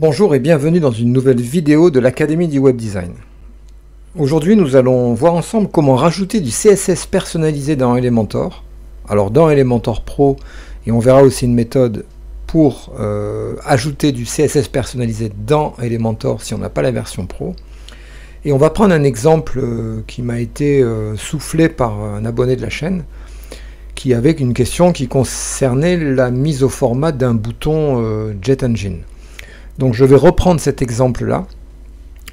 Bonjour et bienvenue dans une nouvelle vidéo de l'Académie du Web Design. Aujourd'hui, nous allons voir ensemble comment rajouter du CSS personnalisé dans Elementor. Alors dans Elementor Pro, et on verra aussi une méthode pour ajouter du CSS personnalisé dans Elementor si on n'a pas la version Pro. Et on va prendre un exemple qui m'a été soufflé par un abonné de la chaîne, qui avait une question qui concernait la mise au format d'un bouton Jet Engine. Donc je vais reprendre cet exemple-là,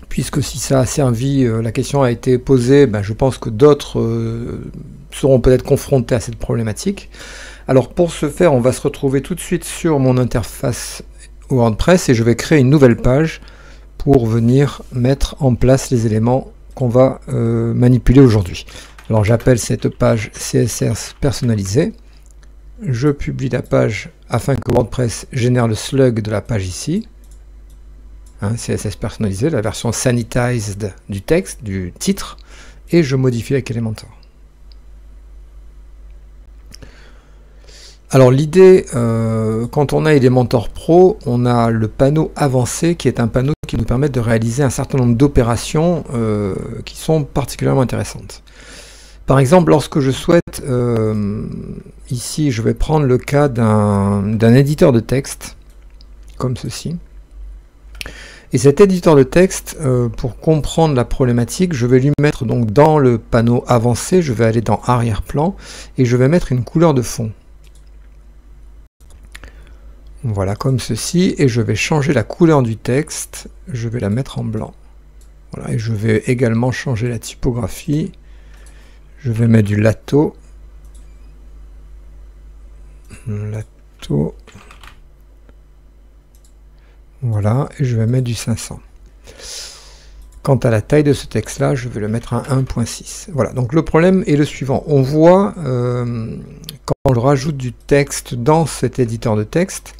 puisque si ça a servi, la question a été posée, je pense que d'autres seront peut-être confrontés à cette problématique. Alors pour ce faire, on va se retrouver tout de suite sur mon interface WordPress et je vais créer une nouvelle page pour venir mettre en place les éléments qu'on va manipuler aujourd'hui. Alors j'appelle cette page CSS personnalisé. Je publie la page afin que WordPress génère le slug de la page ici. CSS personnalisé, la version sanitized du texte, du titre, et je modifie avec Elementor. Alors l'idée, quand on a Elementor Pro, on a le panneau avancé qui est un panneau qui nous permet de réaliser un certain nombre d'opérations qui sont particulièrement intéressantes. Par exemple, lorsque je souhaite, ici je vais prendre le cas d'un éditeur de texte, comme ceci. Et cet éditeur de texte, pour comprendre la problématique, je vais lui mettre donc dans le panneau avancé, je vais aller dans arrière-plan, et je vais mettre une couleur de fond. Voilà, comme ceci, et je vais changer la couleur du texte, je vais la mettre en blanc. Voilà, et je vais également changer la typographie, je vais mettre du Lato. Voilà, et je vais mettre du 500. Quant à la taille de ce texte-là, je vais le mettre à 1.6. Voilà, donc le problème est le suivant. On voit, quand je rajoute du texte dans cet éditeur de texte,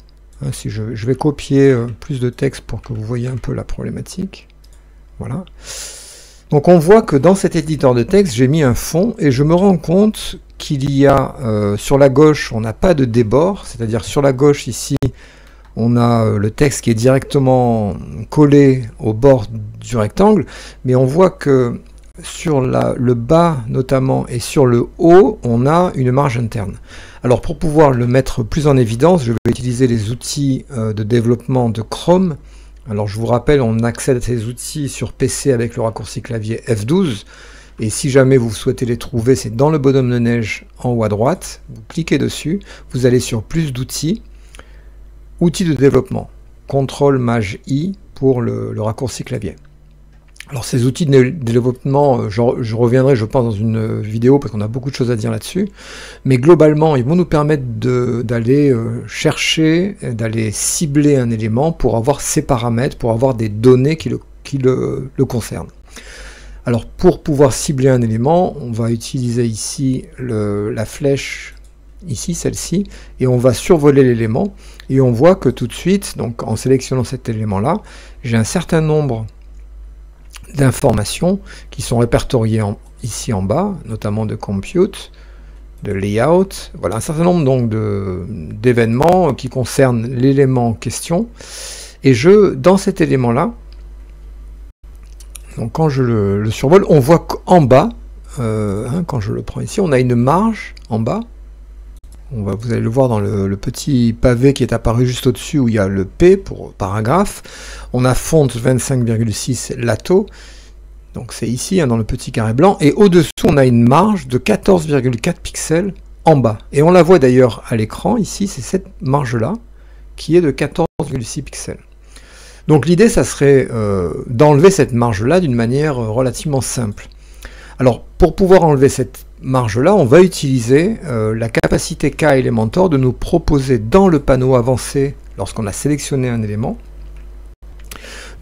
si je vais copier plus de texte pour que vous voyez un peu la problématique. Voilà. Donc on voit que dans cet éditeur de texte, j'ai mis un fond, et je me rends compte qu'il y a, sur la gauche, on n'a pas de débord, c'est-à-dire sur la gauche ici, on a le texte qui est directement collé au bord du rectangle, mais on voit que sur le bas notamment et sur le haut, on a une marge interne. Alors pour pouvoir le mettre plus en évidence, je vais utiliser les outils de développement de Chrome. Alors je vous rappelle, on accède à ces outils sur PC avec le raccourci clavier F12, et si jamais vous souhaitez les trouver, c'est dans le bonhomme de neige en haut à droite, vous cliquez dessus, vous allez sur plus d'outils, outils de développement, CTRL-MAJ-I pour le raccourci clavier. Alors ces outils de développement, je reviendrai je pense dans une vidéo parce qu'on a beaucoup de choses à dire là-dessus, mais globalement ils vont nous permettre d'aller chercher, d'aller cibler un élément pour avoir ses paramètres, pour avoir des données qui le concernent. Alors pour pouvoir cibler un élément, on va utiliser ici la flèche, ici celle-ci, et on va survoler l'élément, et on voit que tout de suite, donc en sélectionnant cet élément-là, j'ai un certain nombre d'informations qui sont répertoriées ici en bas, notamment de compute, de layout, voilà un certain nombre donc d'événements qui concernent l'élément en question, et dans cet élément-là, donc quand je le survole, on voit qu'en bas, quand je le prends ici, on a une marge en bas. Vous allez le voir dans le petit pavé qui est apparu juste au-dessus où il y a le P pour paragraphe. On a font 25,6 Lato, donc c'est ici dans le petit carré blanc, et au-dessous on a une marge de 14,4 pixels en bas. Et on la voit d'ailleurs à l'écran, ici c'est cette marge-là qui est de 14,6 pixels. Donc l'idée ça serait d'enlever cette marge-là d'une manière relativement simple. Alors pour pouvoir enlever cette marge-là, on va utiliser la capacité KElementor de nous proposer dans le panneau avancé, lorsqu'on a sélectionné un élément,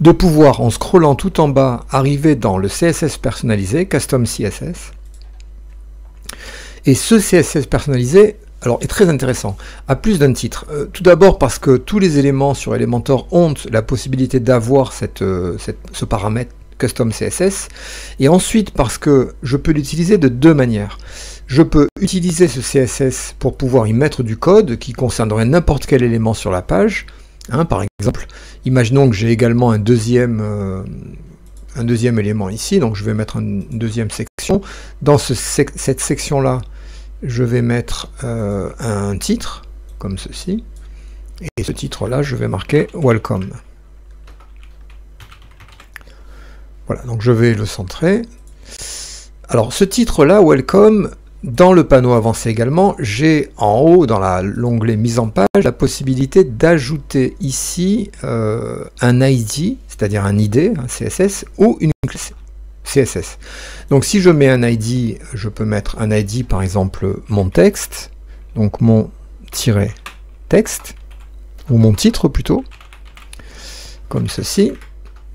de pouvoir, en scrollant tout en bas, arriver dans le CSS personnalisé, Custom CSS. Et ce CSS personnalisé, alors, est très intéressant, à plus d'un titre. Tout d'abord parce que tous les éléments sur Elementor ont la possibilité d'avoir ce paramètre Custom CSS, et ensuite parce que je peux l'utiliser de deux manières. Je peux utiliser ce CSS pour pouvoir y mettre du code qui concernerait n'importe quel élément sur la page, Hein, par exemple, imaginons que j'ai également un deuxième élément ici, donc je vais mettre une deuxième section. Dans cette section-là, je vais mettre un titre, comme ceci, et ce titre-là, je vais marquer Welcome. Voilà, donc je vais le centrer. Alors, ce titre-là, Welcome, dans le panneau avancé également, j'ai en haut, dans l'onglet Mise en page, la possibilité d'ajouter ici un ID, c'est-à-dire un ID, un CSS, ou une classe CSS. Donc si je mets un ID, je peux mettre un ID, par exemple, mon texte, donc mon -texte, ou mon titre plutôt, comme ceci.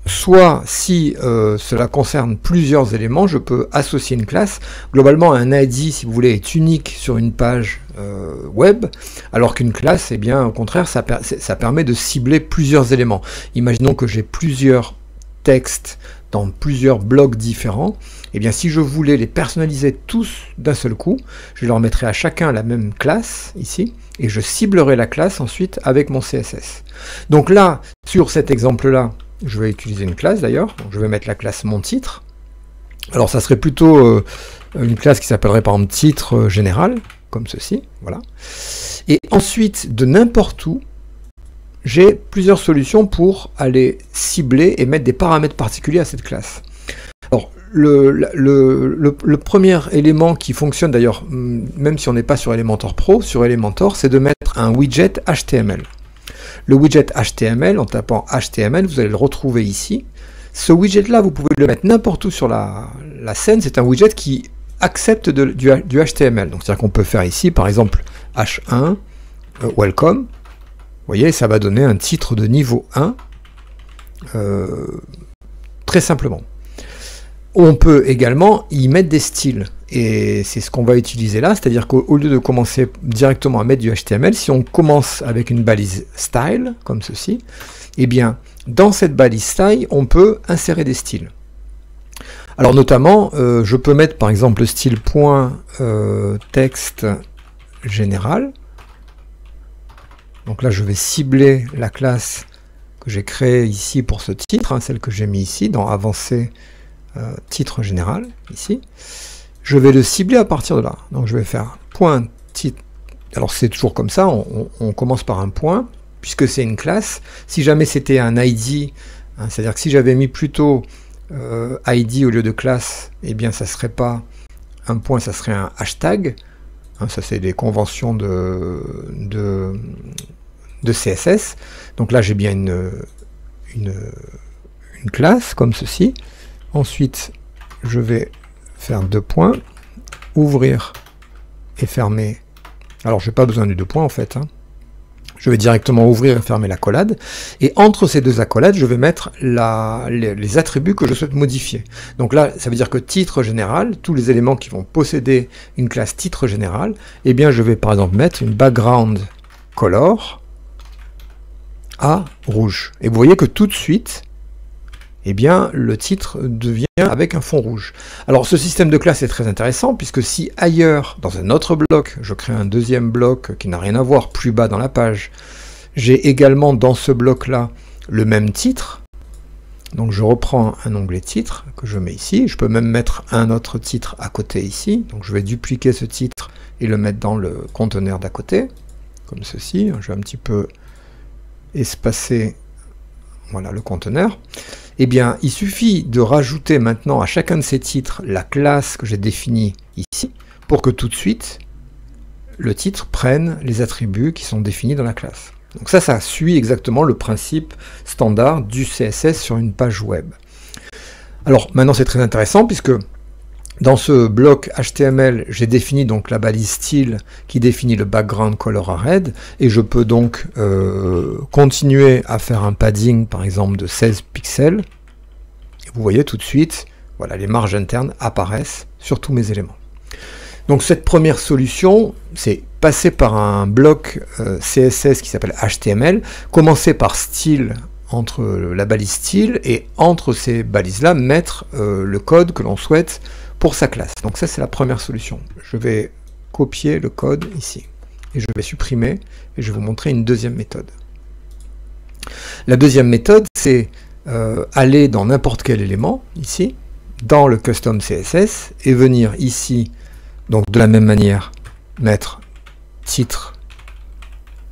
Soit, si cela concerne plusieurs éléments, je peux associer une classe. Globalement, un ID, si vous voulez, est unique sur une page web, alors qu'une classe, eh bien, au contraire, ça permet de cibler plusieurs éléments. Imaginons que j'ai plusieurs textes dans plusieurs blocs différents. Eh bien, si je voulais les personnaliser tous d'un seul coup, je leur mettrais à chacun la même classe, ici, et je ciblerai la classe ensuite avec mon CSS. Donc là, sur cet exemple-là, je vais utiliser une classe d'ailleurs, je vais mettre la classe mon titre. Alors ça serait plutôt une classe qui s'appellerait par exemple titre général, comme ceci, voilà. Et ensuite, de n'importe où, j'ai plusieurs solutions pour aller cibler et mettre des paramètres particuliers à cette classe. Alors, le premier élément qui fonctionne d'ailleurs, même si on n'est pas sur Elementor Pro, sur Elementor, c'est de mettre un widget HTML. Le widget HTML, en tapant HTML, vous allez le retrouver ici. Ce widget-là, vous pouvez le mettre n'importe où sur la scène. C'est un widget qui accepte du HTML. Donc, c'est-à-dire qu'on peut faire ici, par exemple, H1, Welcome. Vous voyez, ça va donner un titre de niveau 1, très simplement. On peut également y mettre des styles. Et c'est ce qu'on va utiliser là, c'est-à-dire qu'au lieu de commencer directement à mettre du HTML, si on commence avec une balise style, comme ceci, eh bien, dans cette balise style, on peut insérer des styles. Alors notamment, je peux mettre par exemple le style .texte général. Donc là, je vais cibler la classe que j'ai créée ici pour ce titre, hein, celle que j'ai mis ici, dans Avancé titre général, ici. Je vais le cibler à partir de là. Donc je vais faire point titre. Alors c'est toujours comme ça, on commence par un point, puisque c'est une classe. Si jamais c'était un ID, hein, c'est-à-dire que si j'avais mis plutôt ID au lieu de classe, eh bien ça serait pas un point, ça serait un hashtag. Hein, ça c'est des conventions de CSS. Donc là j'ai bien une classe comme ceci. Ensuite je vais faire deux points, ouvrir et fermer. Alors je n'ai pas besoin du deux points en fait. Hein. Je vais directement ouvrir et fermer l'accolade. Et entre ces deux accolades, je vais mettre les attributs que je souhaite modifier. Donc là, ça veut dire que titre général, tous les éléments qui vont posséder une classe titre général, eh bien je vais par exemple mettre une background color à rouge. Et vous voyez que tout de suite, eh bien, le titre devient avec un fond rouge. Alors, ce système de classe est très intéressant, puisque si ailleurs, dans un autre bloc, je crée un deuxième bloc qui n'a rien à voir, plus bas dans la page, j'ai également dans ce bloc-là le même titre. Donc, je reprends un onglet titre que je mets ici. Je peux même mettre un autre titre à côté ici. Donc, je vais dupliquer ce titre et le mettre dans le conteneur d'à côté, comme ceci. Je vais un petit peu espacer, voilà, le conteneur. Eh bien, il suffit de rajouter maintenant à chacun de ces titres la classe que j'ai définie ici, pour que tout de suite, le titre prenne les attributs qui sont définis dans la classe. Donc ça suit exactement le principe standard du CSS sur une page web. Alors, maintenant c'est très intéressant, puisque dans ce bloc HTML, j'ai défini donc la balise style qui définit le background color à red, et je peux donc continuer à faire un padding par exemple de 16 pixels. Et vous voyez tout de suite, voilà, les marges internes apparaissent sur tous mes éléments. Donc cette première solution, c'est passer par un bloc CSS qui s'appelle HTML, commencer par style entre la balise style, et entre ces balises-là, mettre le code que l'on souhaite pour sa classe. Donc ça c'est la première solution. Je vais copier le code ici et je vais supprimer et je vais vous montrer une deuxième méthode. La deuxième méthode, c'est aller dans n'importe quel élément, ici, dans le custom CSS, et venir ici, donc de la même manière, mettre titre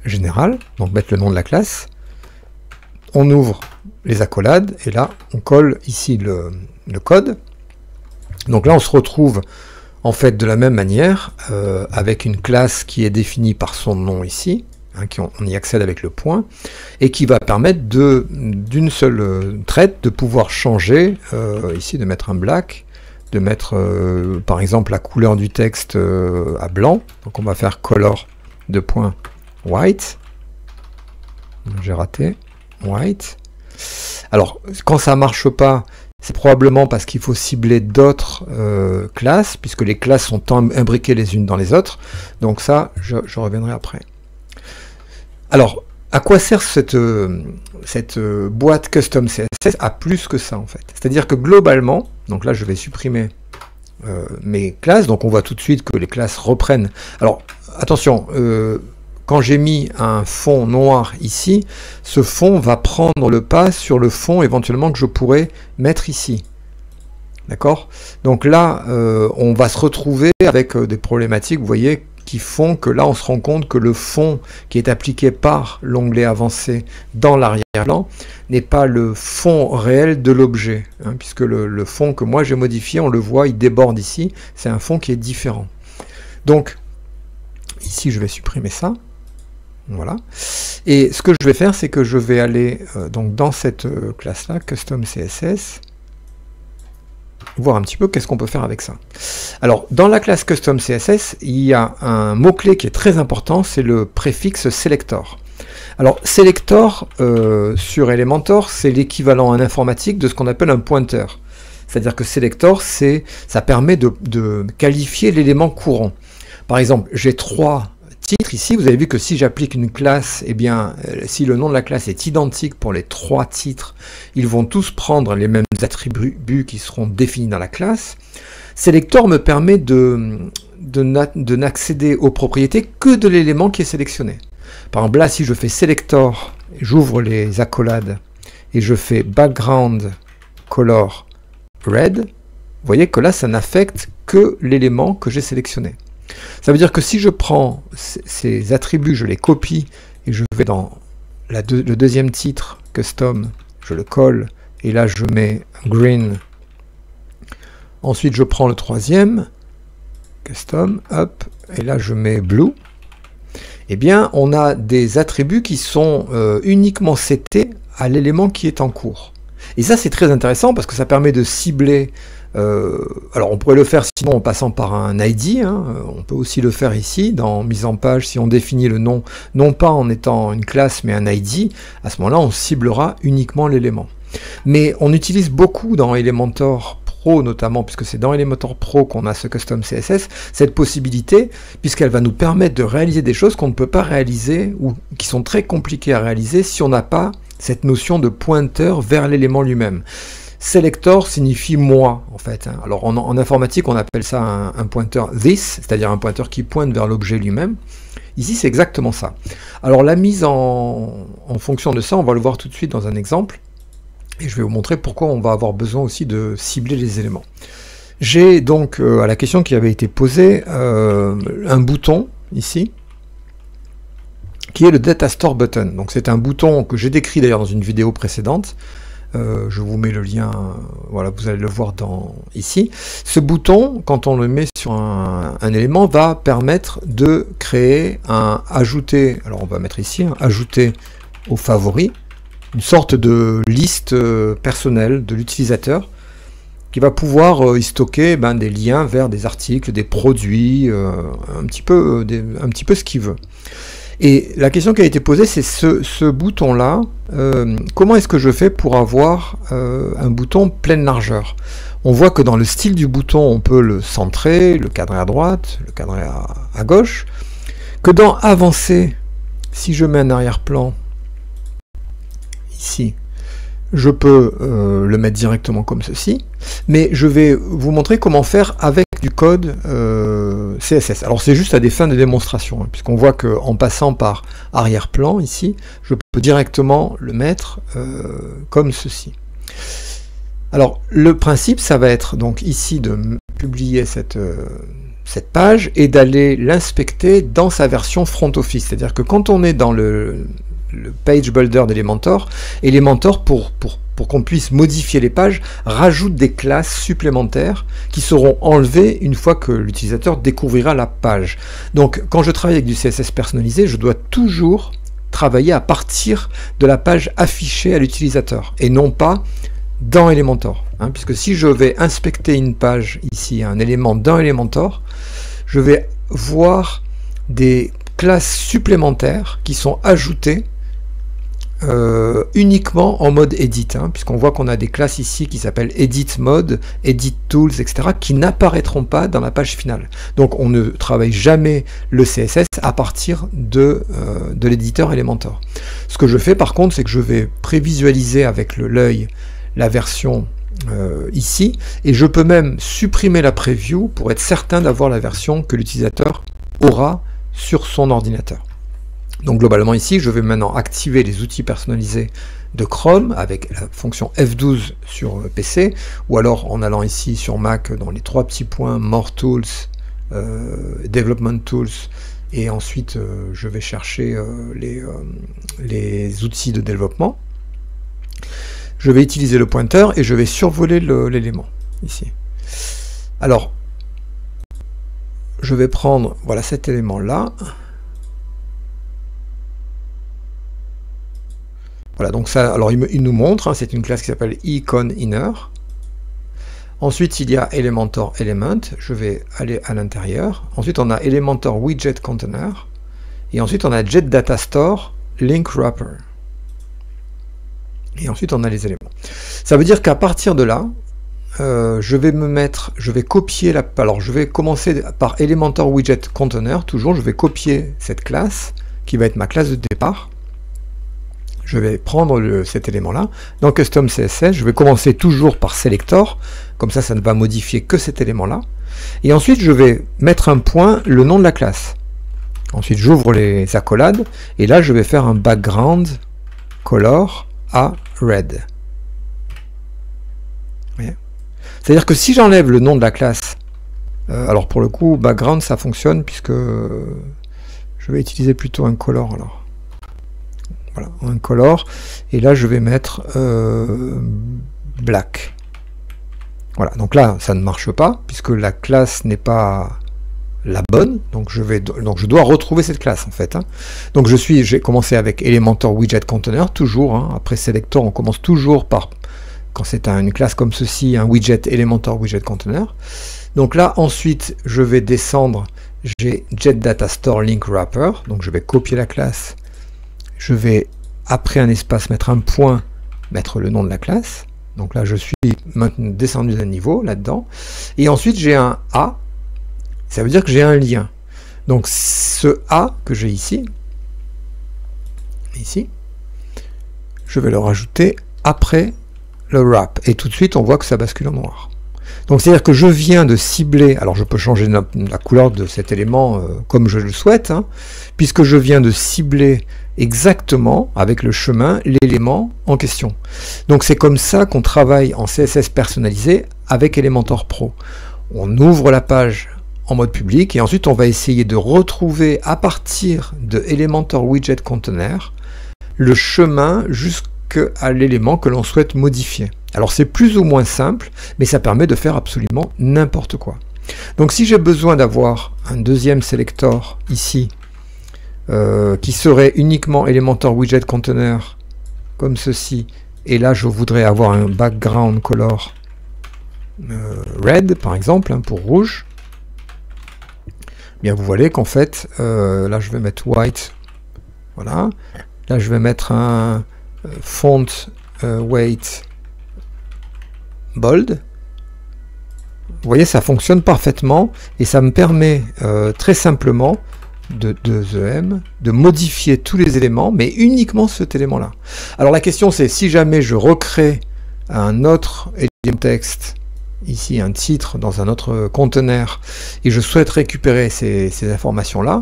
général, donc mettre le nom de la classe. On ouvre les accolades, et là, on colle ici le code. Donc là, on se retrouve en fait de la même manière, avec une classe qui est définie par son nom ici, hein, on y accède avec le point, et qui va permettre d'une seule traite de pouvoir changer, ici de mettre un black, de mettre par exemple la couleur du texte à blanc, donc on va faire color de point white, j'ai raté, white. Alors quand ça marche pas, c'est probablement parce qu'il faut cibler d'autres classes, puisque les classes sont imbriquées les unes dans les autres. Donc ça, je reviendrai après. Alors, à quoi sert cette boîte custom CSS? À plus que ça, en fait. C'est-à-dire que globalement, donc là, je vais supprimer mes classes. Donc on voit tout de suite que les classes reprennent. Alors, attention, quand j'ai mis un fond noir ici, ce fond va prendre le pas sur le fond éventuellement que je pourrais mettre ici. D'accord? Donc là, on va se retrouver avec des problématiques, vous voyez, qui font que là, on se rend compte que le fond qui est appliqué par l'onglet avancé dans l'arrière-plan n'est pas le fond réel de l'objet, hein, puisque le fond que moi j'ai modifié, on le voit, il déborde ici, c'est un fond qui est différent. Donc, ici, je vais supprimer ça. Voilà. Et ce que je vais faire, c'est que je vais aller donc dans cette classe-là, Custom CSS, voir un petit peu qu'est-ce qu'on peut faire avec ça. Alors, dans la classe Custom CSS, il y a un mot-clé qui est très important, c'est le préfixe selector. Alors, selector, sur Elementor, c'est l'équivalent en informatique de ce qu'on appelle un pointeur. C'est-à-dire que selector, ça permet de qualifier l'élément courant. Par exemple, j'ai 3 titres ici, vous avez vu que si j'applique une classe, eh bien, si le nom de la classe est identique pour les 3 titres, ils vont tous prendre les mêmes attributs qui seront définis dans la classe. Selector me permet de n'accéder aux propriétés que de l'élément qui est sélectionné. Par exemple, là, si je fais selector, j'ouvre les accolades et je fais background color red, vous voyez que là, ça n'affecte que l'élément que j'ai sélectionné. Ça veut dire que si je prends ces attributs, je les copie et je vais dans le deuxième titre, custom, je le colle et là je mets green. Ensuite je prends le troisième, custom, hop, et là je mets blue. Eh bien on a des attributs qui sont uniquement setés à l'élément qui est en cours. Et ça c'est très intéressant parce que ça permet de cibler. Alors on pourrait le faire sinon en passant par un ID, hein. On peut aussi le faire ici dans mise en page si on définit le nom non pas en étant une classe mais un ID, à ce moment là on ciblera uniquement l'élément. Mais on utilise beaucoup dans Elementor Pro notamment, puisque c'est dans Elementor Pro qu'on a ce custom CSS, cette possibilité, puisqu'elle va nous permettre de réaliser des choses qu'on ne peut pas réaliser ou qui sont très compliquées à réaliser si on n'a pas cette notion de pointeur vers l'élément lui-même. Selector signifie moi, en fait. Hein. Alors en informatique, on appelle ça un pointeur this, c'est-à-dire un pointeur qui pointe vers l'objet lui-même. Ici, c'est exactement ça. Alors la mise en fonction de ça, on va le voir tout de suite dans un exemple. Et je vais vous montrer pourquoi on va avoir besoin aussi de cibler les éléments. J'ai donc, à la question qui avait été posée, un bouton, ici, qui est le Data Store Button. Donc c'est un bouton que j'ai décrit d'ailleurs dans une vidéo précédente. Je vous mets le lien, voilà, vous allez le voir ici. Ce bouton, quand on le met sur un élément, va permettre de créer ajouter, alors on va mettre ici, ajouter aux favoris, une sorte de liste personnelle de l'utilisateur qui va pouvoir y stocker des liens vers des articles, des produits, un petit peu ce qu'il veut. Et la question qui a été posée, c'est ce bouton-là, comment est-ce que je fais pour avoir un bouton pleine largeur? On voit que dans le style du bouton, on peut le centrer, le cadrer à droite, le cadrer à gauche, que dans avancer, si je mets un arrière-plan, ici, je peux le mettre directement comme ceci, mais je vais vous montrer comment faire avec du code CSS. Alors c'est juste à des fins de démonstration, hein, puisqu'on voit qu'en passant par arrière-plan ici, je peux directement le mettre comme ceci. Alors le principe, ça va être donc ici de publier cette page et d'aller l'inspecter dans sa version front office. C'est-à-dire que quand on est dans le page builder d'Elementor, Elementor, pour qu'on puisse modifier les pages, rajoute des classes supplémentaires qui seront enlevées une fois que l'utilisateur découvrira la page. Donc quand je travaille avec du CSS personnalisé, je dois toujours travailler à partir de la page affichée à l'utilisateur et non pas dans Elementor, hein, puisque si je vais inspecter une page ici, un élément dans Elementor, je vais voir des classes supplémentaires qui sont ajoutées uniquement en mode edit, hein, puisqu'on voit qu'on a des classes ici qui s'appellent edit mode, edit tools, etc., qui n'apparaîtront pas dans la page finale. Donc on ne travaille jamais le CSS à partir de l'éditeur Elementor. Ce que je fais par contre, c'est que je vais prévisualiser avec l'œil la version ici, et je peux même supprimer la preview pour être certain d'avoir la version que l'utilisateur aura sur son ordinateur. Donc globalement ici, je vais maintenant activer les outils personnalisés de Chrome avec la fonction F12 sur PC, ou alors en allant ici sur Mac dans les trois petits points More Tools, Development Tools, et ensuite je vais chercher les outils de développement. Je vais utiliser le pointeur et je vais survoler l'élément ici. Alors, je vais prendre voilà cet élément là. Voilà, donc ça, alors il nous montre, hein, c'est une classe qui s'appelle IconInner. Ensuite, il y a Elementor Element, je vais aller à l'intérieur. Ensuite, on a Elementor Widget Container. Et ensuite, on a JetDataStore Link Wrapper. Et ensuite, on a les éléments. Ça veut dire qu'à partir de là, je vais copier alors, je vais commencer par Elementor Widget Container, toujours, je vais copier cette classe, qui va être ma classe de départ. Je vais prendre cet élément-là. Dans Custom CSS, je vais commencer toujours par Selector, comme ça ne va modifier que cet élément-là. Et ensuite, je vais mettre un point, le nom de la classe. Ensuite, j'ouvre les accolades, et là, je vais faire un background color à red. C'est-à-dire que si j'enlève le nom de la classe, alors pour le coup, background, ça fonctionne, puisque je vais utiliser plutôt un color, alors. Voilà, un color, et là je vais mettre black. Voilà, donc là ça ne marche pas puisque la classe n'est pas la bonne, donc je dois retrouver cette classe en fait. Hein. Donc j'ai commencé avec Elementor Widget Container, toujours, hein, après Selector on commence toujours par, quand c'est une classe comme ceci, un widget Elementor Widget Container. Donc là ensuite je vais descendre, j'ai JetDataStore Link Wrapper, donc je vais copier la classe. Je vais, après un espace, mettre un point, mettre le nom de la classe. Donc là, je suis maintenant descendu d'un niveau, là-dedans. Et ensuite, j'ai un A. Ça veut dire que j'ai un lien. Donc, ce A que j'ai ici, je vais le rajouter après le wrap. Et tout de suite, on voit que ça bascule en noir. Donc, c'est-à-dire que je viens de cibler, alors je peux changer la couleur de cet élément comme je le souhaite, hein, puisque je viens de cibler exactement avec le chemin l'élément en question. Donc c'est comme ça qu'on travaille en CSS personnalisé avec Elementor Pro. On ouvre la page en mode public et ensuite on va essayer de retrouver à partir de Elementor Widget Container le chemin jusqu'à l'élément que l'on souhaite modifier. Alors c'est plus ou moins simple, mais ça permet de faire absolument n'importe quoi. Donc si j'ai besoin d'avoir un deuxième selector ici, qui serait uniquement Elementor Widget Container comme ceci, et là je voudrais avoir un background color red par exemple, hein, pour rouge, bien vous voyez qu'en fait là je vais mettre white, voilà, là je vais mettre un font weight bold. Vous voyez, ça fonctionne parfaitement et ça me permet très simplement de modifier tous les éléments, mais uniquement cet élément-là. Alors la question c'est, si jamais je recrée un autre element text ici un titre dans un autre conteneur et je souhaite récupérer ces informations-là,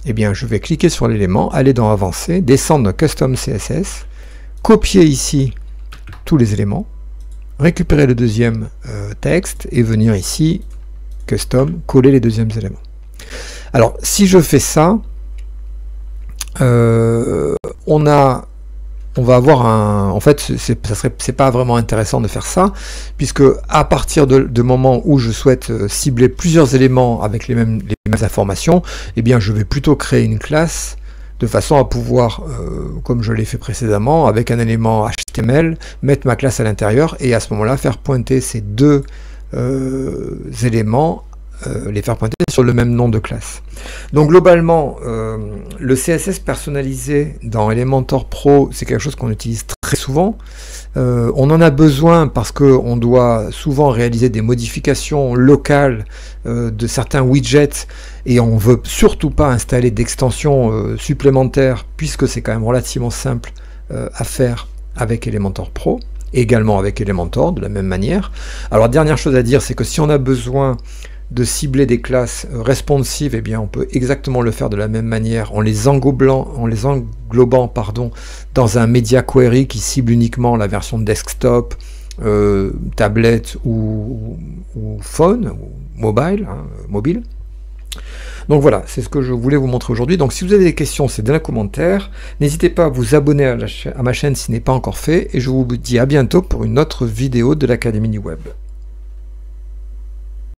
eh bien je vais cliquer sur l'élément, aller dans Avancer, descendre dans Custom CSS, copier ici tous les éléments, récupérer le deuxième texte et venir ici, Custom, coller les deuxièmes éléments. Alors si je fais ça, on va avoir un... En fait, c'est pas vraiment intéressant de faire ça, puisque à partir de moment où je souhaite cibler plusieurs éléments avec les mêmes informations, eh bien je vais plutôt créer une classe de façon à pouvoir, comme je l'ai fait précédemment, avec un élément HTML, mettre ma classe à l'intérieur et à ce moment-là faire pointer ces deux éléments, les faire pointer sur le même nom de classe. Donc globalement, le CSS personnalisé dans Elementor Pro, c'est quelque chose qu'on utilise très souvent. On en a besoin parce qu'on doit souvent réaliser des modifications locales de certains widgets et on ne veut surtout pas installer d'extensions supplémentaires puisque c'est quand même relativement simple à faire avec Elementor Pro, et également avec Elementor de la même manière. Alors dernière chose à dire, c'est que si on a besoin de cibler des classes responsives, eh bien on peut exactement le faire de la même manière en les englobant, dans un media query qui cible uniquement la version desktop, tablette ou phone, ou mobile. Donc voilà, c'est ce que je voulais vous montrer aujourd'hui. Donc si vous avez des questions, c'est dans les commentaires. N'hésitez pas à vous abonner à ma chaîne si ce n'est pas encore fait. Et je vous dis à bientôt pour une autre vidéo de l'Académie du Web.